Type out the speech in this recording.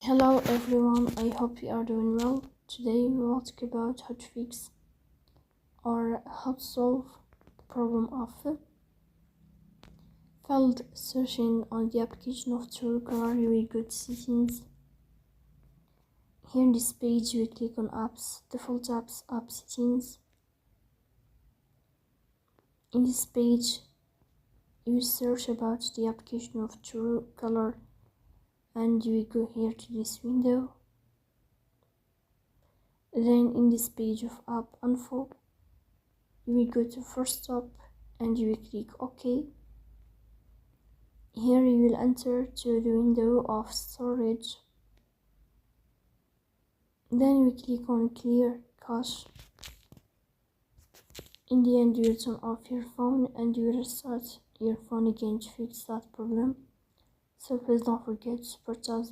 Hello everyone, I hope you are doing well. Today we will talk about how to fix or how to solve the problem of failed searching on the application of Truecaller. We go to settings. Here in this page we click on apps, default apps, app settings. In this page you search about the application of Truecaller and we go here to this window. Then in this page of app info, you will go to first stop and you will click OK. Here you will enter to the window of storage. Then we click on clear cache. In the end you will turn off your phone and you will restart your phone again to fix that problem. So please don't forget to support us.